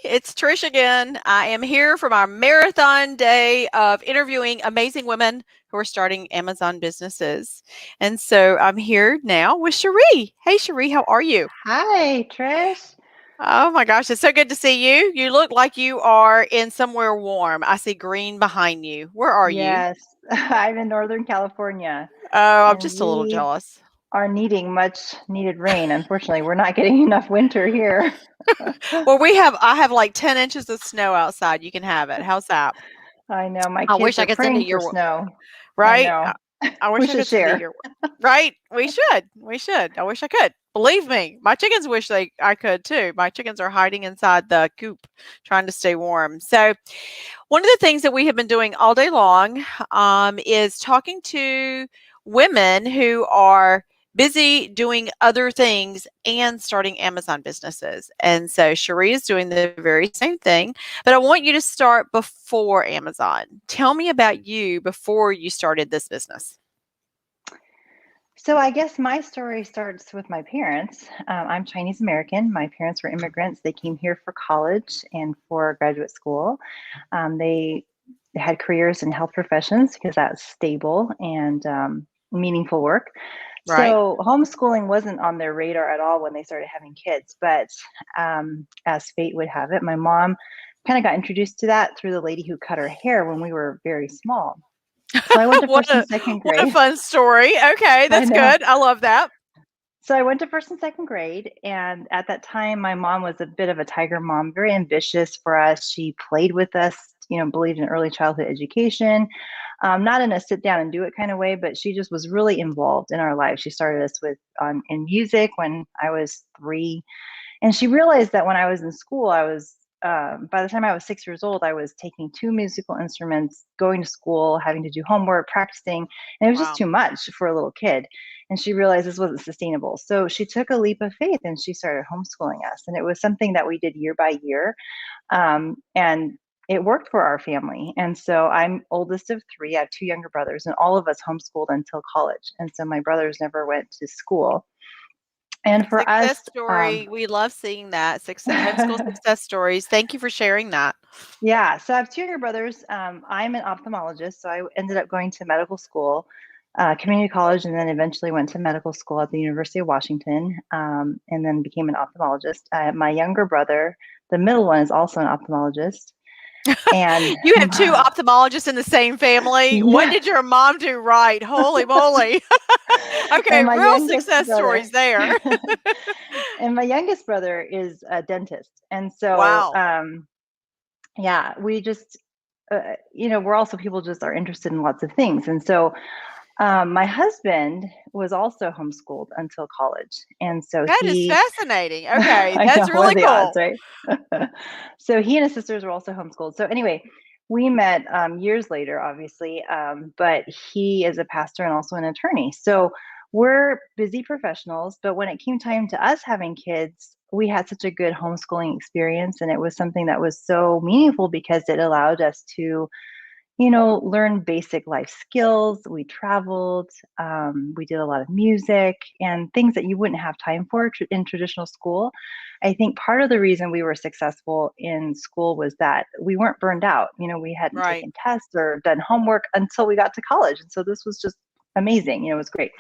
It's Trish again. I am here from our marathon day of interviewing amazing women who are starting Amazon businesses. And so I'm here now with Cheri. Hey, Cheri, how are you? Hi, Trish. Oh my gosh, it's so good to see you. You look like you are in somewhere warm. I see green behind you. Where are you? Yes, I'm in Northern California, Oh, I'm and just a little we jealous. are needing much needed rain. Unfortunately, we're not getting enough winter here. Well, I have like 10 inches of snow outside. You can have it. How's that? I know my I kids wish I are could send it praying for your snow. I right? know. I We wish I should could send it share. your right? We should. We should. I wish I could. Believe me, my chickens wish I could too. My chickens are hiding inside the coop trying to stay warm. So, one of the things that we have been doing all day long is talking to women who are busy doing other things and starting Amazon businesses. And so Cherie is doing the very same thing, but I want you to start before Amazon. Tell me about you before you started this business. So I guess my story starts with my parents. I'm Chinese American. My parents were immigrants. They came here for college and for graduate school. They had careers in health professions because that's stable and meaningful work. Right? So homeschooling wasn't on their radar at all when they started having kids. But as fate would have it, my mom kind of got introduced to that through the lady who cut her hair when we were very small. So I went to what first and a second what a grade. fun story. Okay, I that's know. good. I love that. So I went to first and second grade, and at that time, my mom was a bit of a tiger mom, very ambitious for us. She played with us, believed in early childhood education, not in a sit down and do it kind of way, but she just was really involved in our life. She started us with in music when I was 3, and she realized that when I was in school, by the time I was 6 years old, I was taking 2 musical instruments, going to school, having to do homework, practicing, and it was just Wow. too much for a little kid. And she realized this wasn't sustainable. So she took a leap of faith and she started homeschooling us. And it was something that we did year by year. And it worked for our family. And so I'm oldest of 3. I have 2 younger brothers, and all of us homeschooled until college. And so my brothers never went to school. And for us, Success story. We love seeing that. Homeschool success stories. Thank you for sharing that. yeah, so I have 2 younger brothers. I'm an ophthalmologist, so I ended up going to medical school, community college, and then eventually went to medical school at the University of Washington, and then became an ophthalmologist. My younger brother, the middle one, is also an ophthalmologist. And You have 2 ophthalmologists in the same family. What yeah, did your mom do right? Holy moly. Okay, and my real youngest success brother, stories there. and my youngest brother is a dentist. And so, Wow. yeah, we just, we're also people just are interested in lots of things. And so my husband was also homeschooled until college. And so That is he, fascinating. Okay, I know, that's what are really the odds, cool. right? So he and his sisters were also homeschooled. So anyway, we met years later, obviously, but he is a pastor and also an attorney. So we're busy professionals, but when it came time to us having kids, we had such a good homeschooling experience. And it was something that was so meaningful because it allowed us to learn basic life skills. We traveled, we did a lot of music and things that you wouldn't have time for in traditional school. I think part of the reason we were successful in school was that we weren't burned out. We hadn't Right. taken tests or done homework until we got to college. And so this was just amazing. It was great.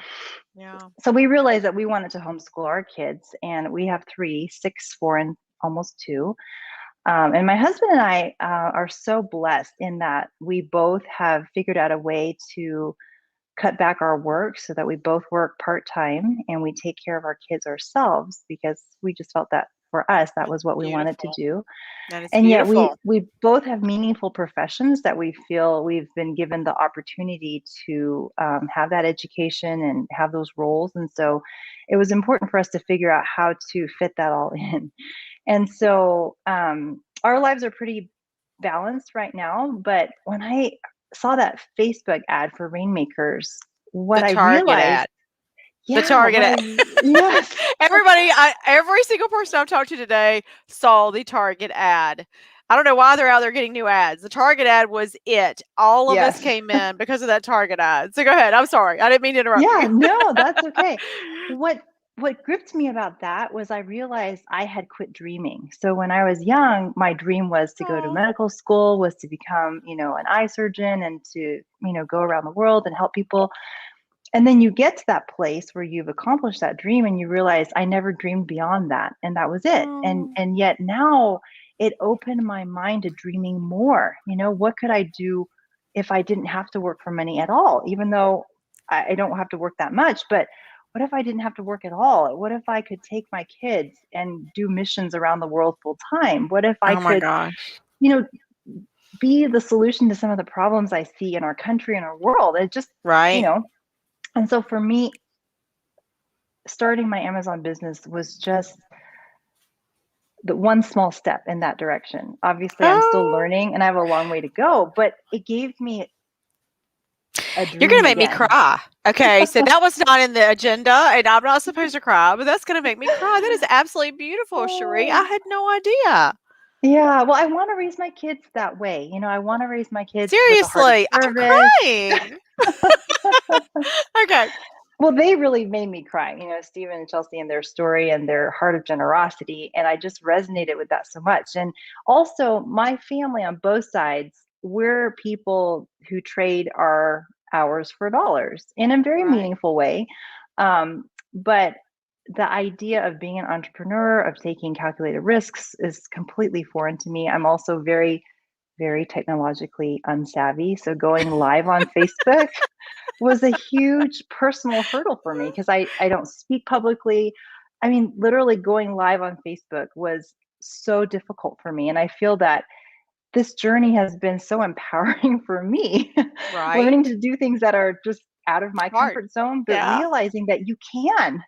Yeah. So we realized that we wanted to homeschool our kids, and we have 3, 6, 4, and almost 2. And my husband and I are so blessed in that we both have figured out a way to cut back our work so that we both work part time and we take care of our kids ourselves because we just felt that for us that That's was what we wanted to beautiful. do. That is And yet we beautiful. we both have meaningful professions that we feel we've been given the opportunity to have that education and have those roles. And so it was important for us to figure out how to fit that all in. And so our lives are pretty balanced right now. But when I saw that Facebook ad for Rainmakers, what The I Target realized, ad. The yeah, Target ad. yes, Every single person I've talked to today saw the Target ad. I don't know why they're out there getting new ads. The Target ad was it. All of us yes, came in because of that Target ad. So go ahead. I'm sorry. I didn't mean to interrupt yeah, you. no, that's okay. What what gripped me about that was I realized I had quit dreaming. So when I was young, my dream was to go to Oh, medical school, was to become, an eye surgeon and to, go around the world and help people. And then you get to that place where you've accomplished that dream and you realize I never dreamed beyond that and that was it. And oh, and yet now it opened my mind to dreaming more. What could I do if I didn't have to work for money at all? Even though I don't have to work that much, but what if I didn't have to work at all? What if I could take my kids and do missions around the world full time? What if I oh my could, gosh. you know, be the solution to some of the problems I see in our country and our world? It just, you Right. know, and so for me, starting my Amazon business was just the one small step in that direction. Obviously, I'm still Oh, learning and I have a long way to go, but it gave me a you're gonna dream make me again. cry. Okay, so that was not in the agenda, and I'm not supposed to cry, but that's gonna make me cry. That is absolutely beautiful, Cherie. I Oh, had no idea. yeah, well, I want to raise my kids that way. I want to raise my kids with a heart of Seriously, I'm service. crying. Okay. Well, they really made me cry, Stephen and Chelsea and their story and their heart of generosity. And I just resonated with that so much. And also, my family on both sides, we're people who trade our hours for dollars in a very Right. meaningful way. But the idea of being an entrepreneur, of taking calculated risks, is completely foreign to me. I'm also very, very technologically unsavvy. So going live on Facebook was a huge personal hurdle for me because I don't speak publicly. I mean, literally going live on Facebook was so difficult for me. And I feel that this journey has been so empowering for me, learning Right. to do things that are just out of my Hard. comfort zone, but Yeah. realizing that you can.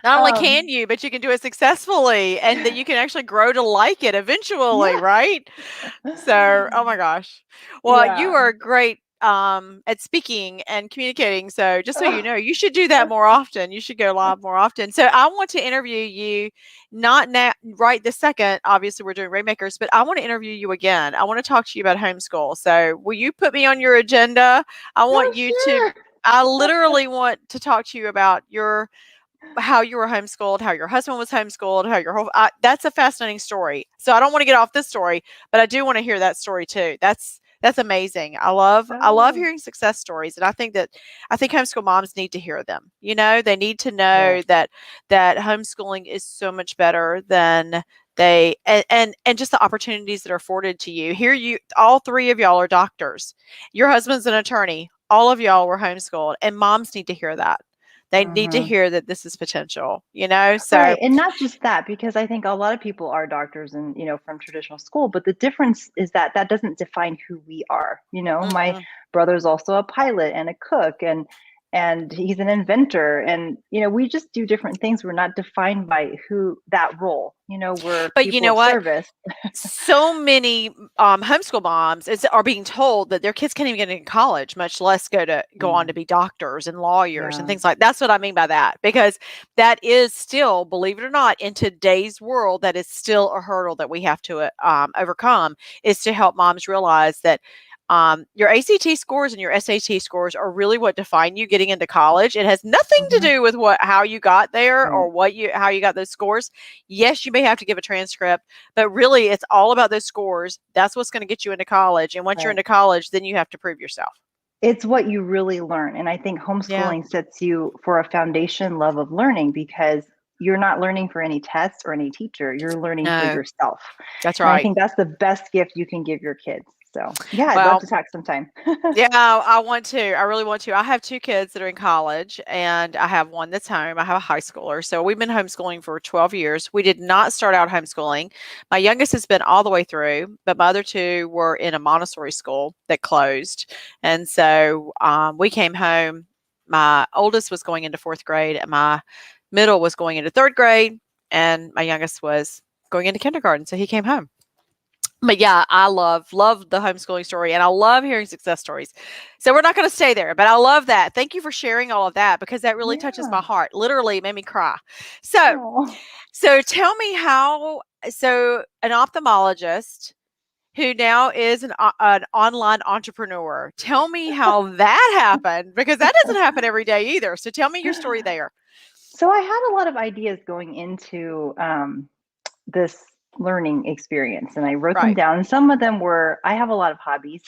Not only can Um, you, but you can do it successfully and that you can actually grow to like it eventually, yeah. right? So, oh my gosh. Well, you Yeah. are great at speaking and communicating. So, just so you know, you should do that more often. You should go live more often. So, I want to interview you not now right this second. Obviously, we're doing Rainmakers, but I want to interview you again. I want to talk to you about homeschool. So, will you put me on your agenda? I want Oh, you to sure. I literally want to talk to you about your how you were homeschooled, how your husband was homeschooled, how your whole that's a fascinating story. So I don't want to get off this story, but I do want to hear that story too. That's amazing. I love Oh, hearing success stories, and I think homeschool moms need to hear them. They need to know yes. that homeschooling is so much better than they and just the opportunities that are afforded to you. Here you all three of y'all are doctors. Your husband's an attorney. All of y'all were homeschooled, and moms need to hear that. They need to Mhm. hear that this is potential. So Right, and not just that, because I think a lot of people are doctors and, from traditional school, but the difference is that that doesn't define who we are. My mm-mm. brother's also a pilot and a cook and he's an inventor and we just do different things. We're not defined by who that role. We're But you people know of what? service. So many homeschool moms are being told that their kids can't even get into college, much less go on to Mm, be doctors and lawyers and yeah. things like. That's what I mean by that, because that is still, believe it or not, in today's world, that is still a hurdle that we have to overcome. Is to help moms realize that your ACT scores and your SAT scores are really what define you getting into college. It has nothing to Hmm. do with how you got there Right. or how you got those scores. Yes, you may have to give a transcript, but really it's all about those scores. That's what's going to get you into college. And once you're Right. into college, then you have to prove yourself. It's what you really learn. And I think Yeah. homeschooling sets you for a foundation love of learning because you're not learning for any test or any teacher. You're learning for No, yourself. that's And I right. think that's the best gift you can give your kids. So, yeah, I'd love Well, to talk sometime. yeah, I want to. I really want to. I have two kids that are in college, and I have one that's home. I have a high schooler. So we've been homeschooling for 12 years. We did not start out homeschooling. My youngest has been all the way through, but my other two were in a Montessori school that closed. And so we came home. My oldest was going into fourth grade, and my middle was going into third grade, and my youngest was going into kindergarten. So he came home. But yeah, I love the homeschooling story, and I love hearing success stories. So we're not going to stay there, but I love that. Thank you for sharing all of that, because that really touches my Yeah. heart. Literally, it made me cry. So, Oh. so tell me how. So an ophthalmologist who now is an online entrepreneur. Tell me how that happened, because that doesn't happen every day either. So tell me your story there. So I had a lot of ideas going into this learning experience, and I wrote them Right. down. And some of them were, I have a lot of hobbies.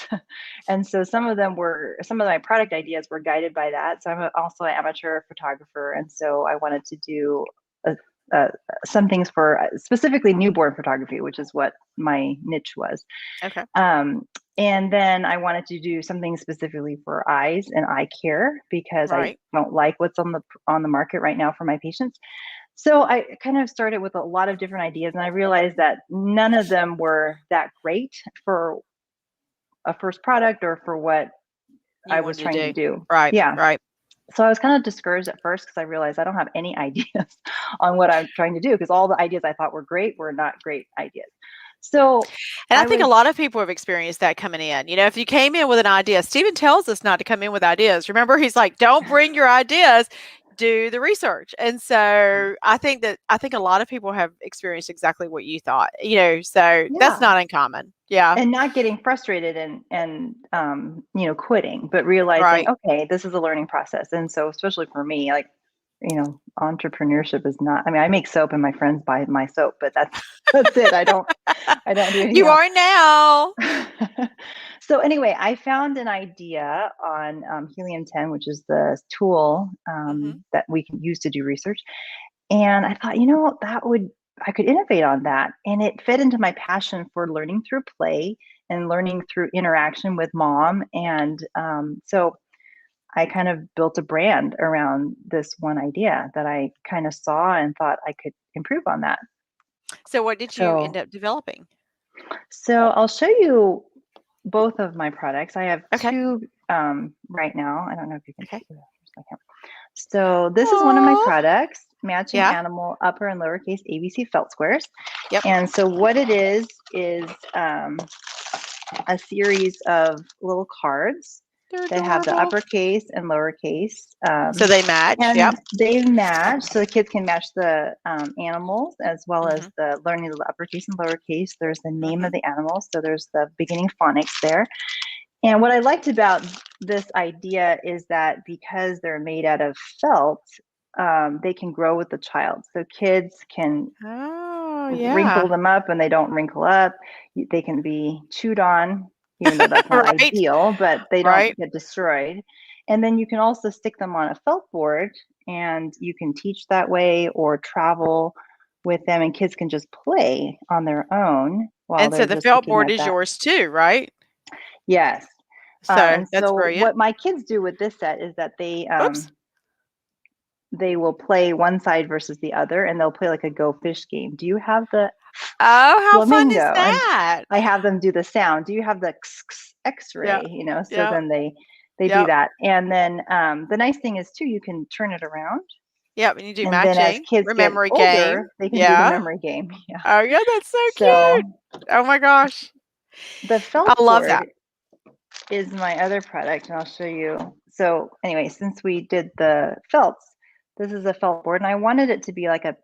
And so some of them were, some of my product ideas were guided by that. So also an amateur photographer. And so I wanted to do a, a, some things for specifically newborn photography, which is what my niche was. Okay. Um, and then I wanted to do something specifically for eyes and eye care because I Right. don't like what's on the market right now for my patients. So I kind of started with a lot of different ideas, and I realized that none of them were that great for a first product or for what I You was wanted trying to to do. do. Right. Yeah. Right. So I was kind of discouraged at first because I realized I don't have any ideas on what I'm trying to do because all the ideas I thought were great were not great ideas. So And I I think a was, lot of people have experienced that coming in. If you came in with an idea, Stephen tells us not to come in with ideas. Remember, he's like, don't bring your ideas, do the research. And so I think a lot of people have experienced exactly what you thought, so that's yeah, not uncommon. Yeah. and not getting frustrated and quitting, but realizing, Right. okay, this is a learning process. And so especially for me, like, entrepreneurship is not, I mean, I make soap and my friends buy my soap, but that's that's it. I don't do anything You else. are now. So anyway, I found an idea on helium-10, which is the tool Hmm. that we can use to do research. And I thought, I could innovate on that. And it fit into my passion for learning through play and learning through interaction with mom. And so I kind of built a brand around this one idea that I kind of saw and thought I could improve on that. So what did you end So, up developing? so I'll show you both of my products. I have Okay. two right now. I don't know if you can Okay. see this. I can. So this is one of my Oh, products, matching yeah. animal upper and lowercase ABC felt squares. Yep. And so what it is a series of little cards They're that have the adorable. uppercase and lowercase. So they match. And Yep. they match, so the kids can match the animals as well as Hmm. the learning of the uppercase and lowercase. There's the name Hmm. of the animal, so there's the beginning phonics there. And what I liked about this idea is that because they're made out of felt, they can grow with the child. So kids can Oh, wrinkle yeah. them up and they don't wrinkle up. They can be chewed on, even though that's not Right. ideal, but they don't Right. get destroyed. And then you can also stick them on a felt board and you can teach that way or travel with them, and kids can just play on their own while And so they're the just felt looking board at is that. yours too, right? Yes. So And that's so brilliant. what my kids do with this set is that Oops. they will play one side versus the other, and they'll play like a Go Fish game. Do you have the Oh, how fun is flamingo? And that? I have them do the sound. Do you have the Yeah. X-ray? So Yeah. then they do Yep. that. And then the nice thing is too, you can turn it around, Yep. And you do and then as matching, kids get memory game. older, they can do the Yeah. memory game. Yeah. Oh, yeah. That's so So cute. Oh my gosh. the felt I love board that. is my other product, and I'll show you. So anyway, since we did the felts, this is a felt board, and I wanted it to be like a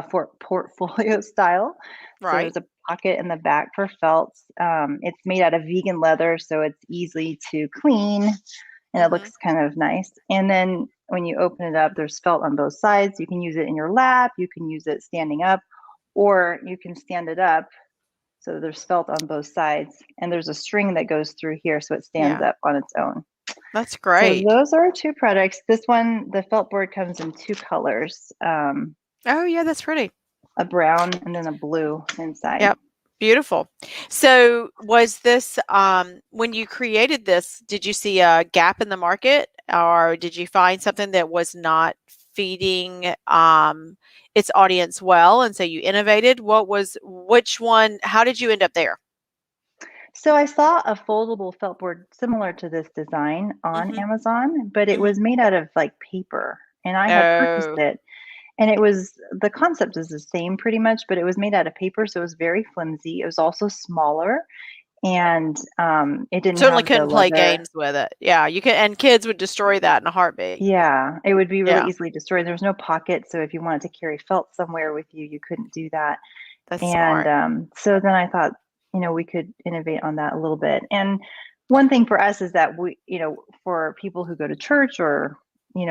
for portfolio style. So Right. there's a pocket in the back for felts. It's made out of vegan leather, so it's easy to clean, and it Hmm. looks kind of nice. And then when you open it up, there's felt on both sides. You can use it in your lap, you can use it standing up, or you can stand it up, so there's felt on both sides, and there's a string that goes through here so it stands Yeah. up on its own. That's So great. those are two products. This one, the felt board, comes in two colors, Oh, yeah. That's pretty. a brown and then a blue inside. Yep. Beautiful. So, was this when you created this, did you see a gap in the market, or did you find something that was not feeding its audience well, and so you innovated? Which one? How did you end up there? So I saw a foldable felt board similar to this design on Mhm. Amazon, but it Mhm. was made out of like paper, and I had purchased Oh. it. And the concept is the same pretty much, but it was made out of paper, so it was very flimsy. It was also smaller, and it didn't Certainly have the couldn't play leather. games with it. Yeah, you can, and kids would destroy that in a heartbeat. Yeah, it would be really Yeah, easily destroyed. There was no pocket, so if you wanted to carry felt somewhere with you, you couldn't do that. that's And smart. so then I thought, we could innovate on that a little bit. And one thing for us is that for people who go to church or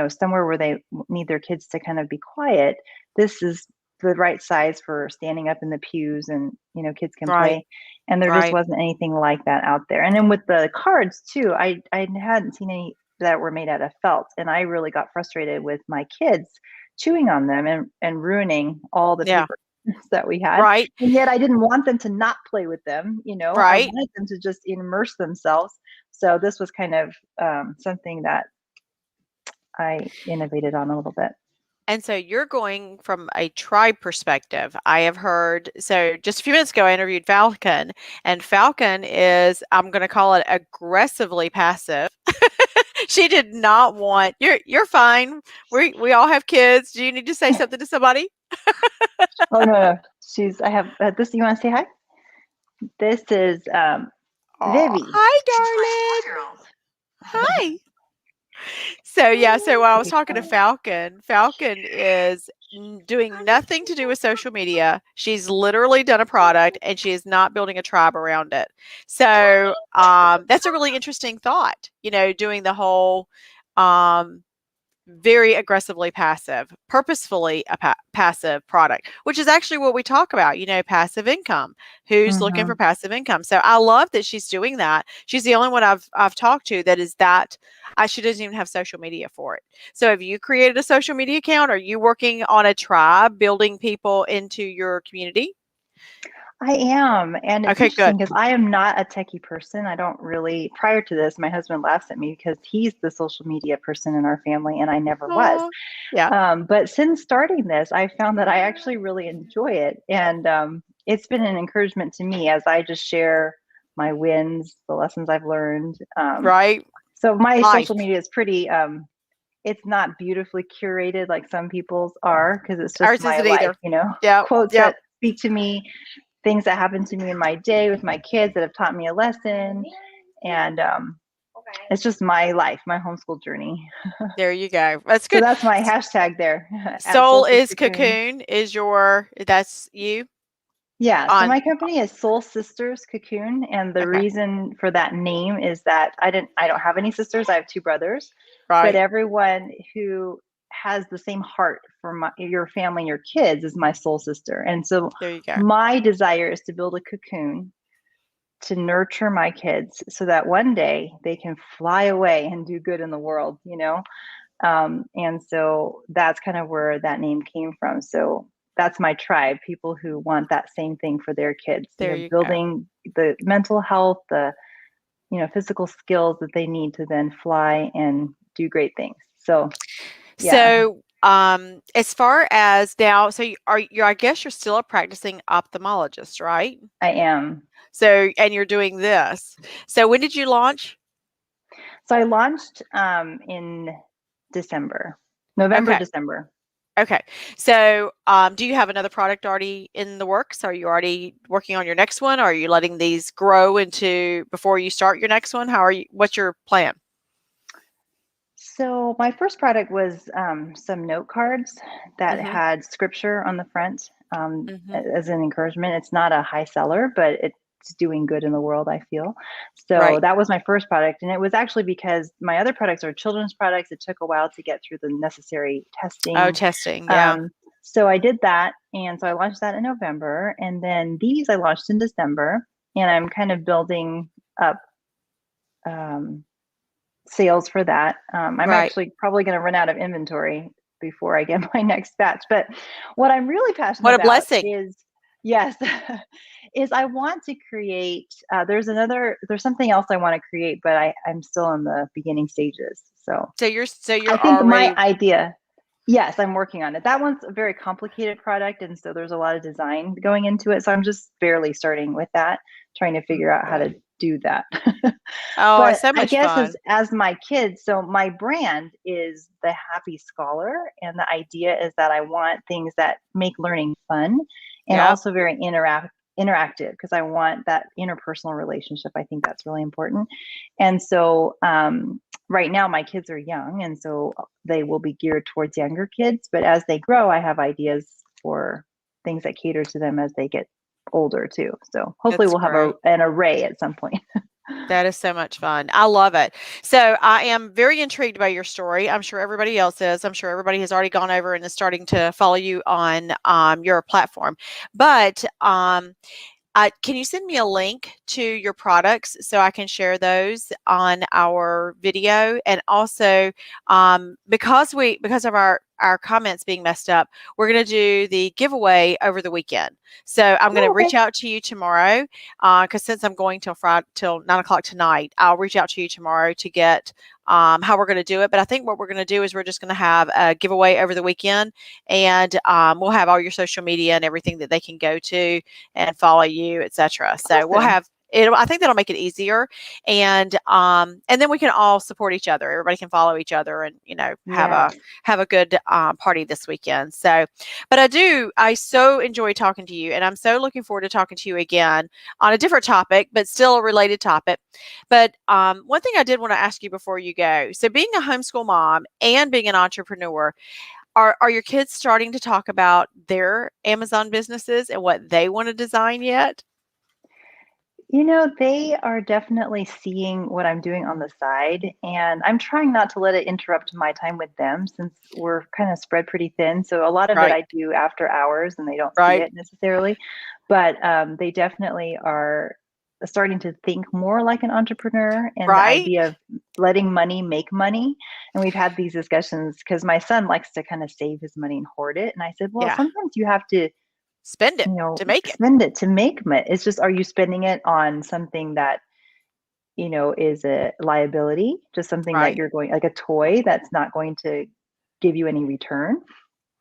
somewhere where they need their kids to kind of be quiet, this is the right size for standing up in the pews and, kids can Right. play. And there just Right. wasn't anything like that out there. And then with the cards too, I hadn't seen any that were made out of felt. And I really got frustrated with my kids chewing on them and ruining all the Yeah. paper that we had. Right. And yet I didn't want them to not play with them. I Right. wanted them to just immerse themselves. So this was kind of something that I innovated on a little bit. And so you're going from a tribe perspective. I have heard, so just a few minutes ago, I interviewed Falcon, and Falcon is, I'm going to call it aggressively passive. She did not want, you're fine. We all have kids. Do you need to say something to somebody? Oh no, I have this. You want to say hi? This is Oh, Vivi. hi, She's my darling. 4-year-old. Hi. So yeah, so when I was Okay, talking to Falcon, Falcon is doing nothing to do with social media. She's literally done a product and she is not building a tribe around it. So that's a really interesting thought, doing the whole um, very aggressively passive, purposefully a passive product, which is actually what we talk about, passive income. Who's looking for Mhm. passive income? So I love that she's doing that. She's the only one I've talked to that is that she doesn't even have social media for it. So have you created a social media account? Are you working on a tribe, building people into your community? I am, and it's Okay, interesting good. because I am not a techie person. I don't really. Prior to this, my husband laughs at me because he's the social media person in our family, and I never was. Oh, yeah. But since starting this, I found that I actually really enjoy it, and it's been an encouragement to me as I just share my wins, the lessons I've learned. Right. So my Life. social media is pretty. It's not beautifully curated like some people's are because it's just Ours my isn't life, either. Yep. quotes Yep. that speak to me, things that happen to me in my day with my kids that have taught me a lesson. And it's just my life, my homeschool journey. There you go. That's So good. that's my hashtag there at Soul Solstice is Cocoon. cocoon that's you Yeah, so on my company is Soul Sisters Cocoon, and the okay, reason for that name is that I don't have any sisters. I have two brothers, but right. everyone who has the same heart for your family and your kids is my soul sister. And so There you go. my desire is to build a cocoon to nurture my kids so that one day they can fly away and do good in the world. And so that's kind of where that name came from. So that's my tribe, people who want that same thing for their kids, There you go. building the mental health, the, physical skills that they need to then fly and do great things. So, yeah, So, as far as now, so I guess you're still a practicing ophthalmologist, right? I am. So, and you're doing this. So, when did you launch? So I launched in December, November, Okay. December. Okay. So, do you have another product already in the works? Are you already working on your next one? Or are you letting these grow into before you start your next one? What's your plan? So my first product was some note cards that Mm-hmm. had scripture on the front Mm-hmm. as an encouragement. It's not a high seller, but it's doing good in the world, I feel. So Right. that was my first product. And it was actually because my other products are children's products. It took a while to get through the necessary Oh, testing. testing. Yeah. Um, so I did that. And so I launched that in November. And then these I launched in December. And I'm kind of building up um, sales for that. I'm Right. actually probably going to run out of inventory before I get my next batch. But what I'm really passionate What a about blessing. is, yes, is I want to create. There's something else I want to create, but I'm still in the beginning stages. So So you're I think my already idea, yes, I'm working on it. That one's a very complicated product, and so there's a lot of design going into it. So I'm just barely starting with that, trying to figure out how good. to do that. Oh, it's But so I much guess fun. as my kids, so my brand is the happy scholar, and the idea is that I want things that make learning fun and Yep. also very interactive because I want that interpersonal relationship. I think that's really important. And so right now my kids are young, and so they will be geared towards younger kids. But as they grow, I have ideas for things that cater to them as they get older too. So hopefully That's we'll have great. an array at some point. That is so much fun. I love it. So I am very intrigued by your story. I'm sure everybody else is. I'm sure everybody has already gone over and is starting to follow you on your platform. But can you send me a link to your products so I can share those on our video? And also, because of our comments being messed up, we're going to do the giveaway over the weekend. So I'm going to Oh, reach okay. out to you tomorrow because since I'm going till Friday till 9 o'clock tonight, I'll reach out to you tomorrow to get how we're going to do it. But I think what we're going to do is we're just going to have a giveaway over the weekend, and we'll have all your social media and everything that they can go to and follow you, etc. So we'll Awesome. have it. I think that'll make it easier, and then we can all support each other. Everybody can follow each other, and Yes. have a good party this weekend. So, but I so enjoy talking to you, and I'm so looking forward to talking to you again on a different topic, but still a related topic. But one thing I did want to ask you before you go. So, being a homeschool mom and being an entrepreneur, are your kids starting to talk about their Amazon businesses and what they want to design yet? They are definitely seeing what I'm doing on the side, and I'm trying not to let it interrupt my time with them since we're kind of spread pretty thin. So a lot of it Right, I do after hours and they don't see right, it necessarily, but they definitely are starting to think more like an entrepreneur and the right. idea of letting money make money. And we've had these discussions because my son likes to kind of save his money and hoard it. And I said, well, Yeah, sometimes you have to spend it to make it. spend it to make money. It's just, are you spending it on something that, is a liability, just something that Right, you're going, like a toy that's not going to give you any return?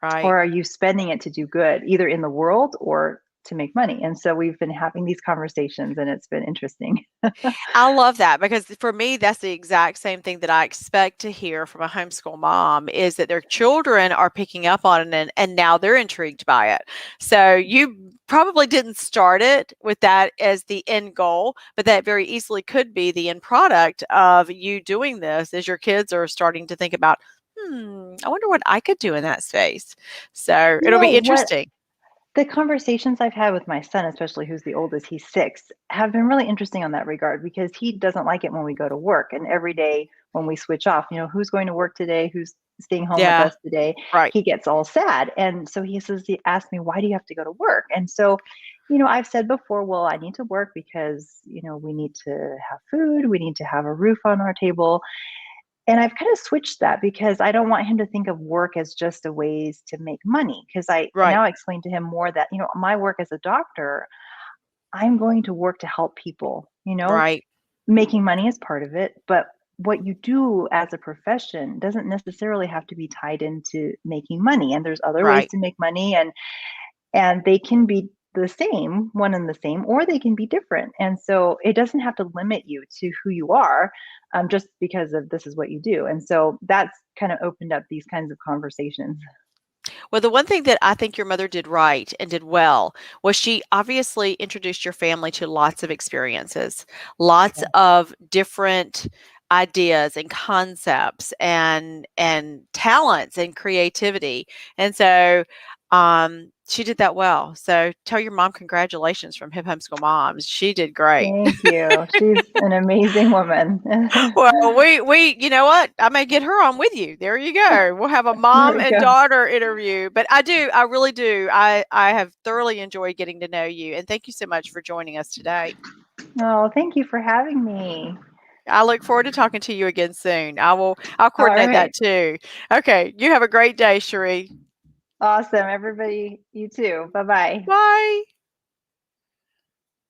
right. Or are you spending it to do good, either in the world or to make money? And so we've been having these conversations and it's been interesting. I love that because for me, that's the exact same thing that I expect to hear from a homeschool mom is that their children are picking up on it and now they're intrigued by it. So you probably didn't start it with that as the end goal, but that very easily could be the end product of you doing this as your kids are starting to think about, I wonder what I could do in that space. So it'll be What interesting. the conversations I've had with my son, especially who's the oldest, he's 6, have been really interesting on that regard because he doesn't like it when we go to work. And every day when we switch off, who's going to work today? Who's staying home with Yeah, us today? right, He gets all sad. And so he asked me, why do you have to go to work? And so, I've said before, well, I need to work because, we need to have food, we need to have a roof on our table. And I've kind of switched that because I don't want him to think of work as just a ways to make money. Because I right, now explain to him more that, my work as a doctor, I'm going to work to help people, right, making money is part of it. But what you do as a profession doesn't necessarily have to be tied into making money. And there's other ways right. to make money. And they can be the same, one and the same, or they can be different. And so it doesn't have to limit you to who you are, just because of this is what you do. And so that's kind of opened up these kinds of conversations. Well, the one thing that I think your mother did right and did well was she obviously introduced your family to lots of experiences, lots Yeah. of different ideas and concepts and talents and creativity. And so she did that well. So tell your mom congratulations from Hip Homeschool Moms. She did great. Thank you. She's an amazing woman. Well, we you know what? I may get her on with you. There you go. We'll have a There mom we and go. daughter interview. But I really do. I have thoroughly enjoyed getting to know you, and thank you so much for joining us today. Oh, thank you for having me. I look forward to talking to you again soon. I'll All coordinate that right. too. Okay, you have a great day, Cherie. Awesome. Everybody, you too. Bye bye. Bye.